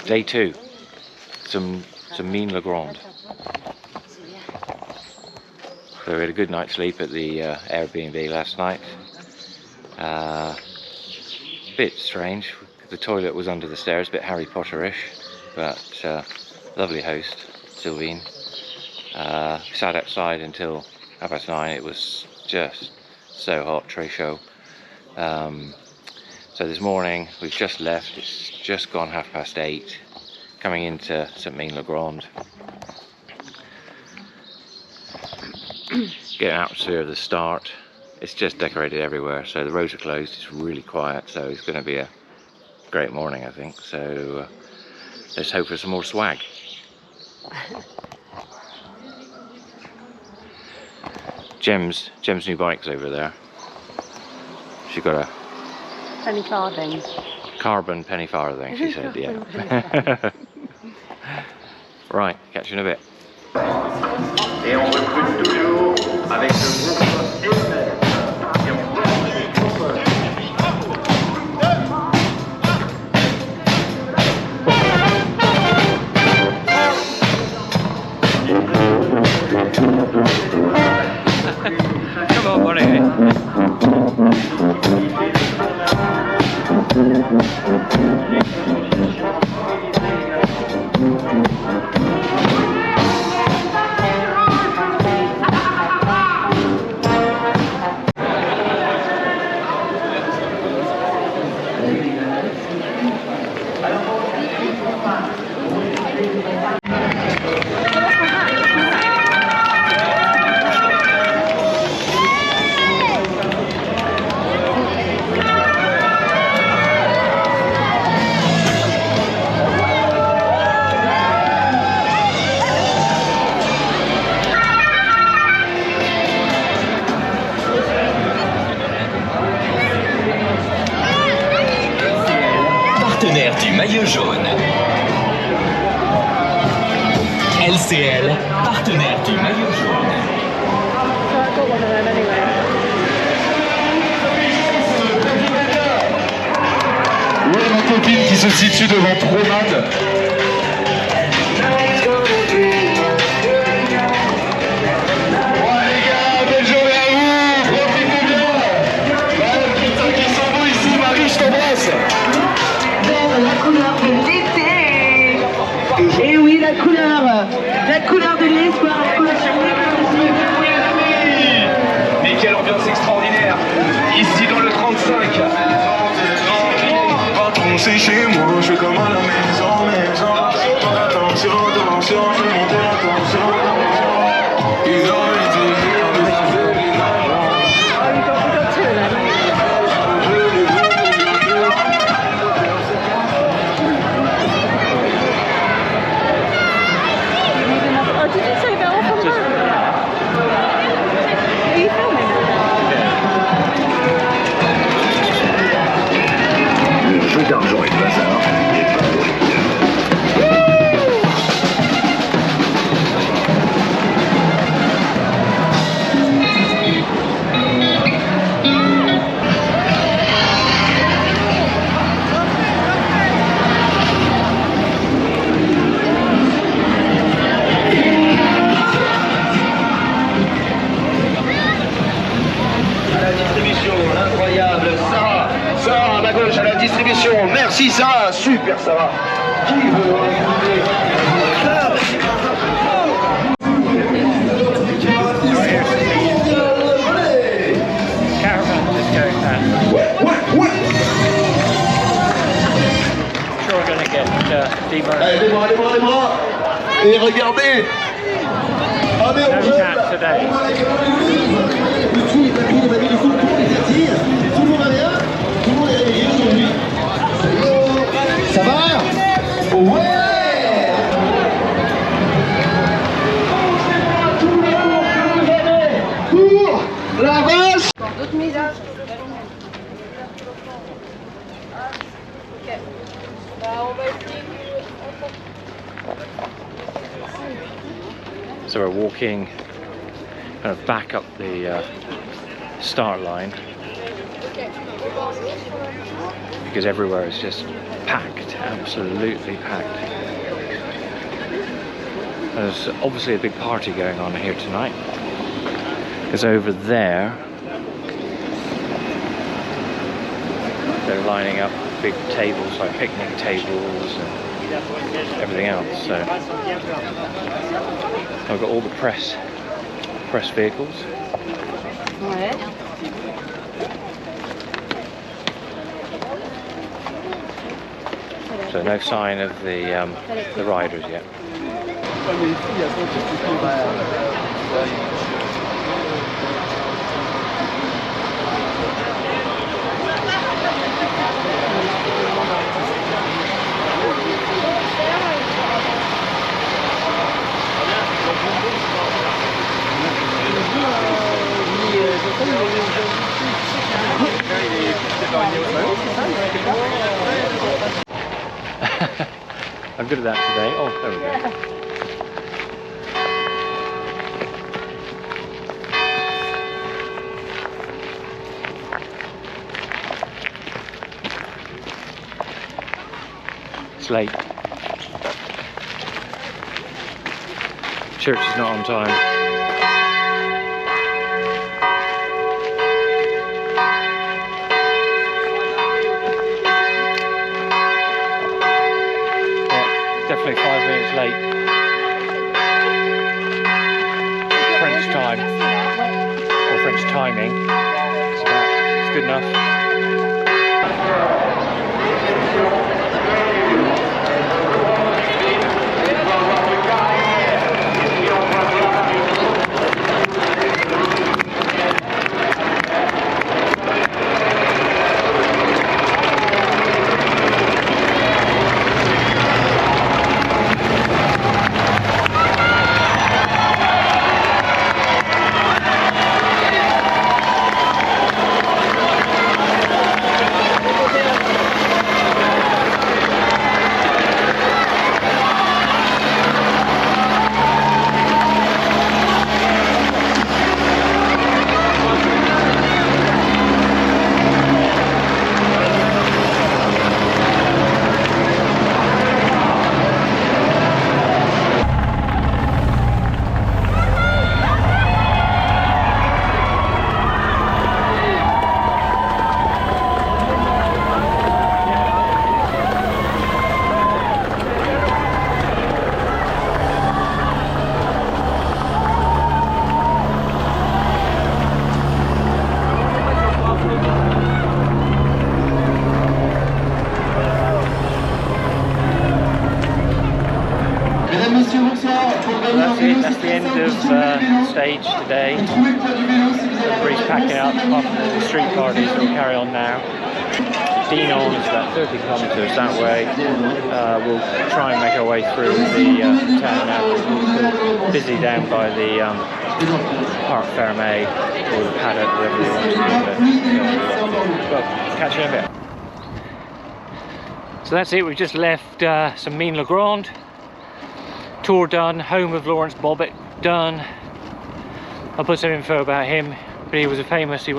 Day 2, some Mean Le Grand. So we had a good night's sleep at the Airbnb last night. Bit strange, the toilet was under the stairs, a bit Harry Potter-ish, but lovely host, Sylvine. Sat outside until 9:30. It was just so hot, très chaud. So this morning we've just left, it's just gone 8:30, coming into St Malo Grand. Get an atmosphere of the start. It's just decorated everywhere, so the roads are closed, it's really quiet, so it's going to be a great morning, I think. So let's hope for some more swag. Jem's new bike's over there. She got a penny farthing. Carbon penny farthing, she said, yeah. Right, catch you in a bit. Et on recrute toujours avec le groupe Come on, buddy. Partenaire du maillot jaune. LCL, partenaire du maillot jaune. Où est ma copine qui se situe devant Promenade? Et oui, la couleur de l'espoir, la couleur Mais quelle ambiance extraordinaire! Ici dans le 35. C'est chez moi, je vais comme à la maison. Attention, attention, je vais monter l'attention. Ils ont d'argent et de bazar. À la distribution, incroyable, Sarah à ma gauche à la distribution, merci Sarah, super Sarah. Qui veut regarder? Caravan just going past. Ouais. Sure we're gonna get demolished. Allez, les bras. Et regardez. Allez, on No chat today. Ça va? Ouais. Pour la vache. D'autres misages. Ok. Bah, on va essayer. So we're walking kind of back up the start line. because everywhere is just packed, absolutely packed. There's obviously a big party going on here tonight, because over there they're lining up big tables, like picnic tables and everything else. So I've got all the press vehicles. So no sign of the riders yet. I'm good at that today. Oh, there we go. It's late. Church is not on time. Definitely 5 minutes late. French time, or French timing. So it's good enough. That's the end of stage today. Everybody's packing up after the street parties that will carry on now. Dinan is about 30 kilometres that way. We'll try and make our way through the town now. We're still busy down by the Parc Fermé or the paddock, whatever you want to call it. Well, catch you in a bit. So that's it, we've just left St Malo. Tour done, home of Lawrence Bobbitt done. I'll put some info about him, but he was a famous, he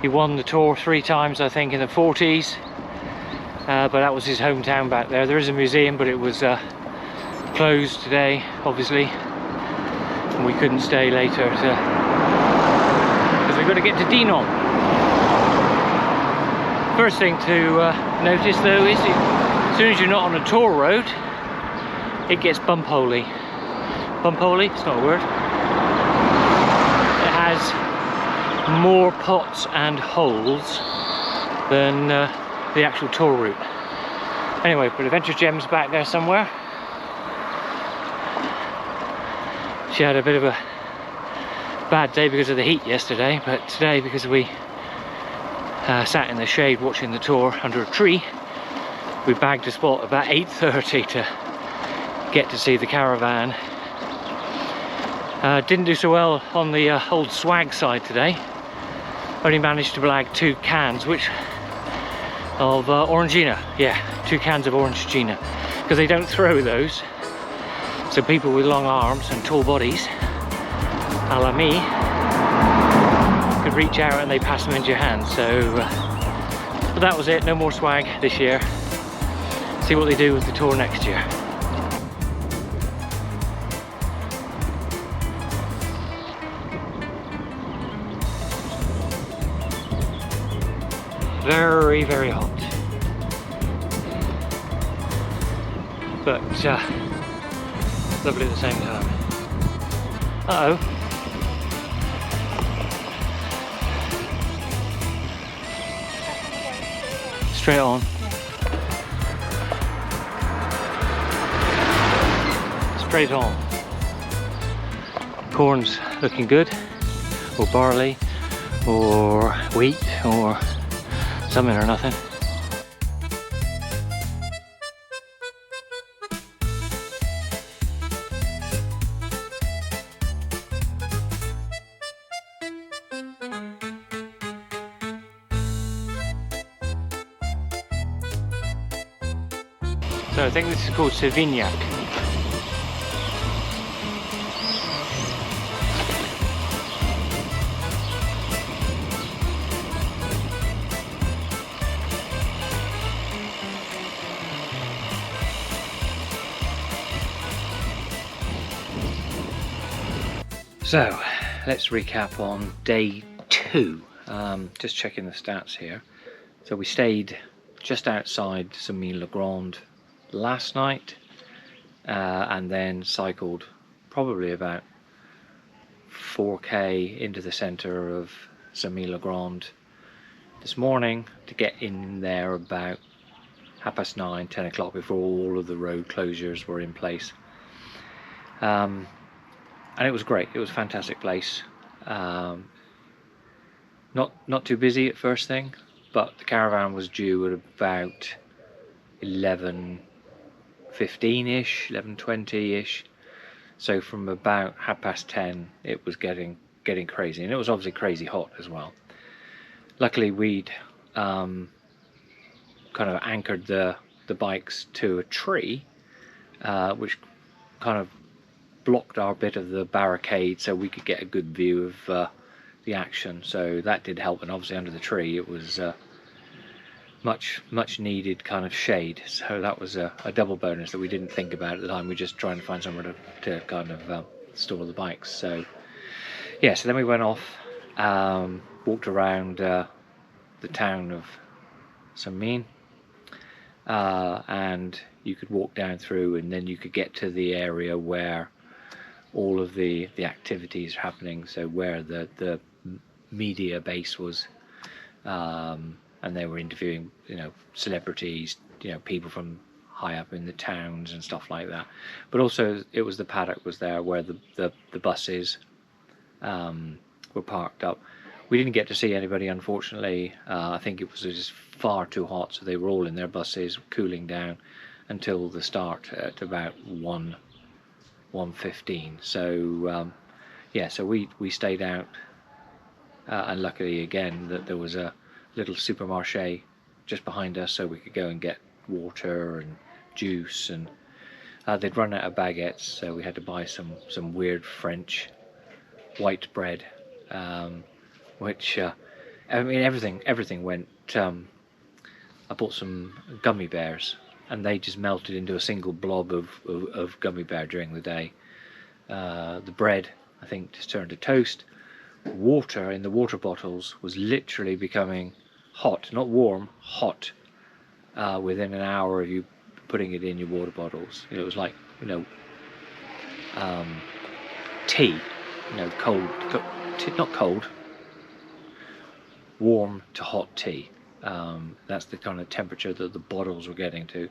won the tour 3 times I think in the 40s, but that was his hometown back there. There is a museum, but it was closed today obviously, and we couldn't stay later because we've got to get to Dinan. First thing to notice though is as soon as you're not on a tour road, it gets bump holy. Bump holy? It's not a word. It has more pots and holes than the actual tour route. Anyway, but Adventure Gem's back there somewhere. She had a bit of a bad day because of the heat yesterday, but today, because we sat in the shade watching the tour under a tree, we bagged a spot about 8:30 to get to see the caravan. Didn't do so well on the old swag side today. Only managed to blag 2 cans, which of Orangina. Yeah, 2 cans of Orangina, because they don't throw those. So people with long arms and tall bodies, a la me, could reach out and they pass them into your hands. So But that was it, no more swag this year. See what they do with the tour next year. Very, very hot. But lovely at the same time. Uh-oh. Straight on. Straight on. Corn's looking good, or barley, or wheat, or something or nothing. So I think this is called Savignac. So let's recap on day 2. Just checking the stats here. So we stayed just outside St Malo last night, and then cycled probably about 4k into the centre of St Malo this morning to get in there about 9:30, 10 o'clock before all of the road closures were in place. And it was great. It was a fantastic place. Not too busy at first thing, but the caravan was due at about 11:15ish, 11:20ish. So from about 10:30 it was getting crazy, and it was obviously crazy hot as well. Luckily we'd kind of anchored the bikes to a tree, which kind of blocked our bit of the barricade so we could get a good view of the action, so that did help. And obviously under the tree it was much needed kind of shade, so that was a double bonus that we didn't think about at the time. We were just trying to find somewhere to kind of store the bikes. So yeah, so then we went off, walked around the town of St Malo, and you could walk down through, and then you could get to the area where all of the activities are happening, so where the media base was, and they were interviewing, you know, celebrities, you know, people from high up in the towns and stuff like that. But also it was the paddock was there where the buses were parked up. We didn't get to see anybody, unfortunately. I think it was just far too hot, so they were all in their buses cooling down until the start at about 1:15. So yeah, so we stayed out, and luckily again that there was a little supermarché just behind us, so we could go and get water and juice, and they'd run out of baguettes, so we had to buy some weird French white bread, which I mean everything went. I bought some gummy bears, and they just melted into a single blob of gummy bear during the day. The bread, I think, just turned to toast. Water in the water bottles was literally becoming hot, not warm, hot, within an hour of you putting it in your water bottles. It was like, you know, tea, you know, not cold, warm to hot tea. That's the kind of temperature that the bottles were getting to.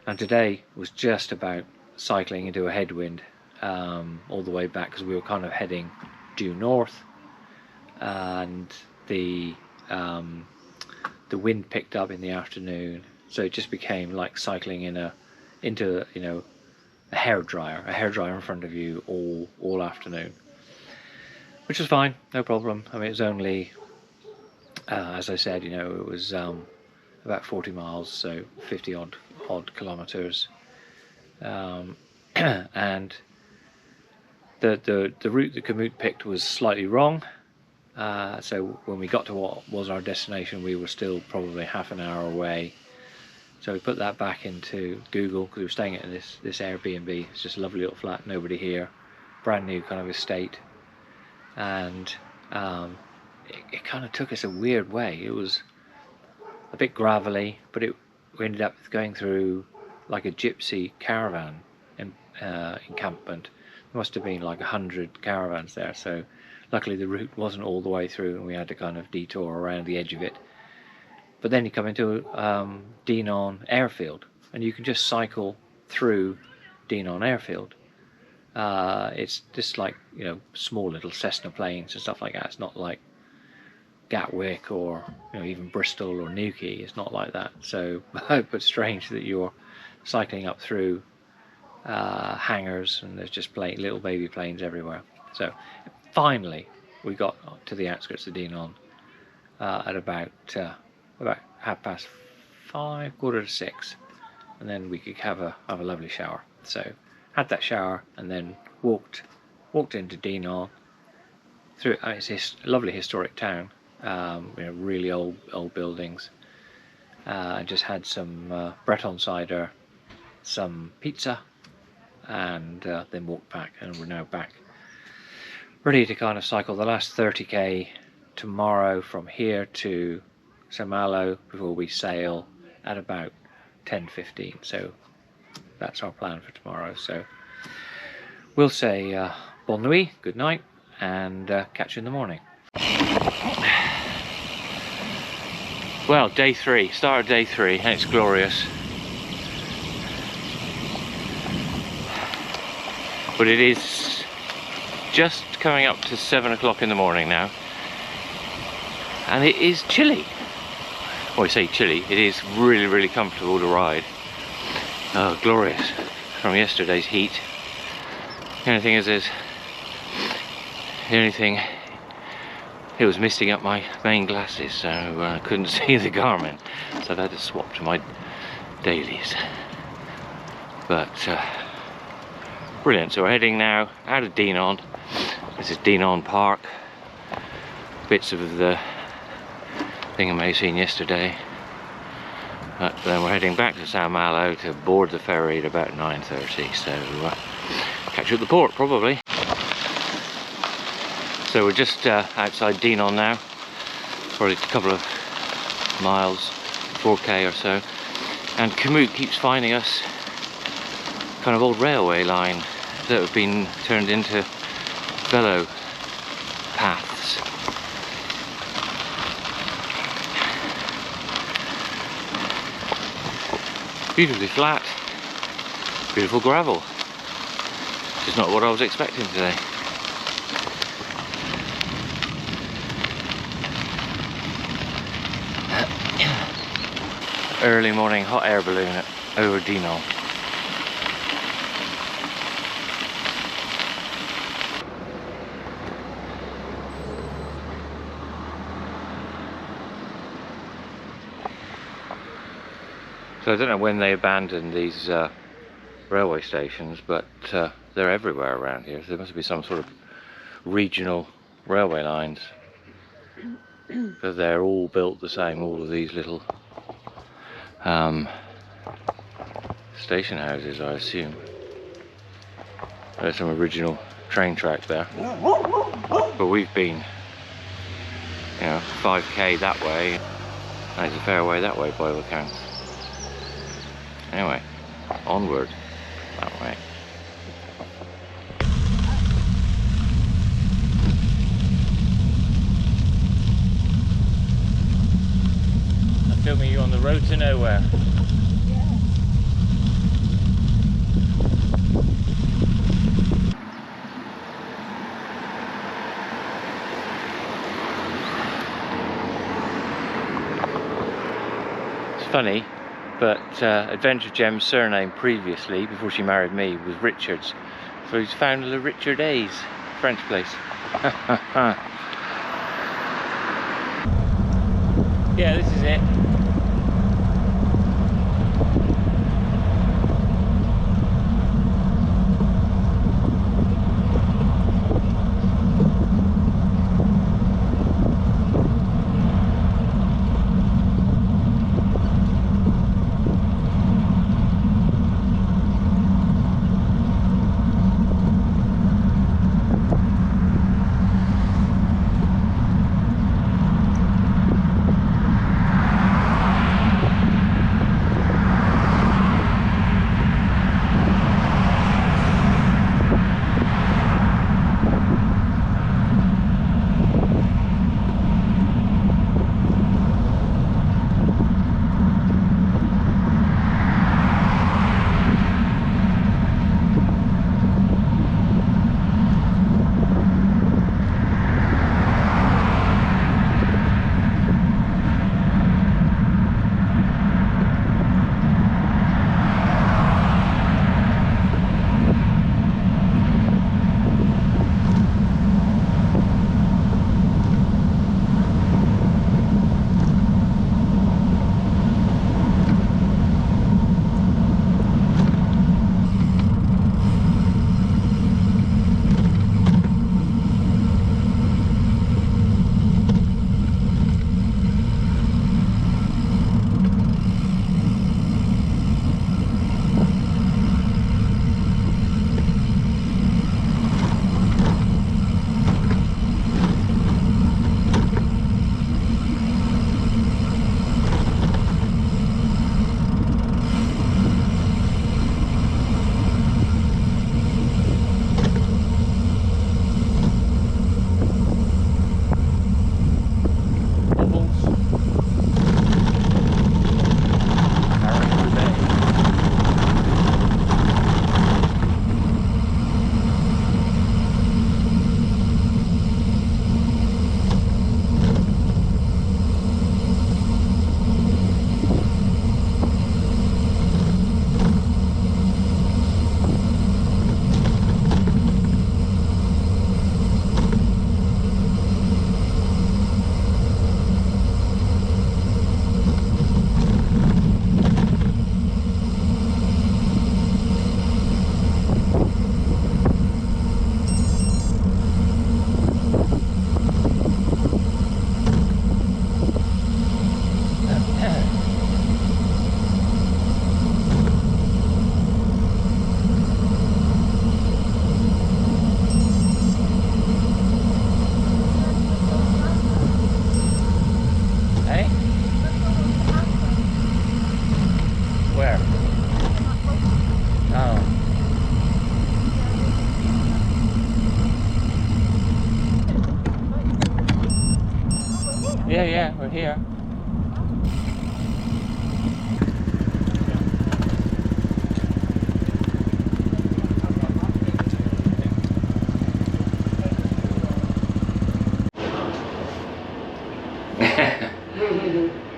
And today was just about cycling into a headwind all the way back, because we were kind of heading due north, and the wind picked up in the afternoon, so it just became like cycling into you know, a hairdryer in front of you all afternoon, which was fine, no problem. I mean, it was only as I said, you know, it was about 40 miles, so 50 odd kilometers, and the route that Kamut picked was slightly wrong. So when we got to what was our destination, we were still probably half an hour away. So we put that back into Google, because we were staying at this Airbnb. It's just a lovely little flat, nobody here, brand new kind of estate. And it kind of took us a weird way. It was a bit gravelly, but we ended up going through like a gypsy caravan encampment. There must have been like 100 caravans there, so luckily the route wasn't all the way through and we had to kind of detour around the edge of it. But then you come into Dinan airfield and you can just cycle through Dinan airfield. It's just like, you know, small little Cessna planes and stuff like that. It's not like Gatwick or, you know, even Bristol or Newquay. It's not like that. So, but strange that you're cycling up through hangars and there's just little baby planes everywhere. So finally we got to the outskirts of Dinan at about 5:30, 5:45, and then we could have a lovely shower. So had that shower and then walked into Dinan through. It's a lovely historic town, you know, really old buildings. I just had some Breton cider, some pizza, and then walked back, and we're now back ready to kind of cycle the last 30k tomorrow from here to St Malo before we sail at about 10:15. So that's our plan for tomorrow. So we'll say bonne nuit, good night, and catch you in the morning. Well, day 3, start of day 3, and it's glorious. But it is just coming up to 7 o'clock in the morning now, and it is chilly. Well, I say chilly, it is really comfortable to ride. Oh, glorious from yesterday's heat. The only thing is, it was misting up my main glasses, so I couldn't see the Garmin, so I had to swap to my dailies. But brilliant. So we're heading now out of Dinan. This is Dinan Park. Bits of the thing I may have seen yesterday. But then we're heading back to St Malo to board the ferry at about 9:30. So catch you at the port probably. So we're just outside Dinan now, probably a couple of miles, 4k or so. And Komoot keeps finding us kind of old railway line that have been turned into velo paths. Beautifully flat, beautiful gravel, which is not what I was expecting today. Early morning hot air balloon over Dinan. So I don't know when they abandoned these railway stations, but they're everywhere around here. So there must be some sort of regional railway lines, because they're all built the same, all of these little station houses, I assume. There's some original train track there, but we've been, you know, 5k that way, and it's a fair way that way by all accounts. Anyway, onward that way. I'm filming you on the road to nowhere. It's funny, but Adventure Gem's surname previously, before she married me, was Richards. So he's found Le Richard A's, French place. Yeah, this is it.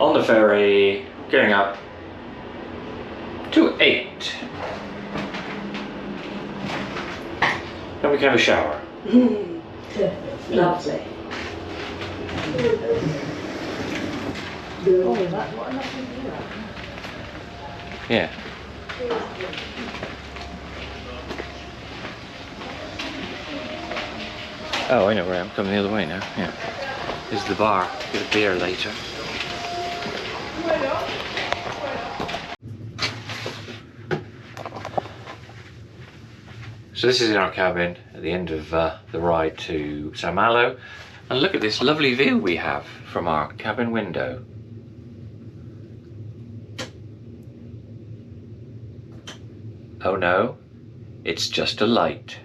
On the ferry, gearing up to 8. Then we can have a shower. Lovely. Oh, what a lovely view. Yeah. Oh, I know where I am. Coming the other way now. Yeah. This is the bar. Get a beer later. So this is in our cabin at the end of the ride to St Malo. And look at this lovely view we have from our cabin window. Oh no, it's just a light.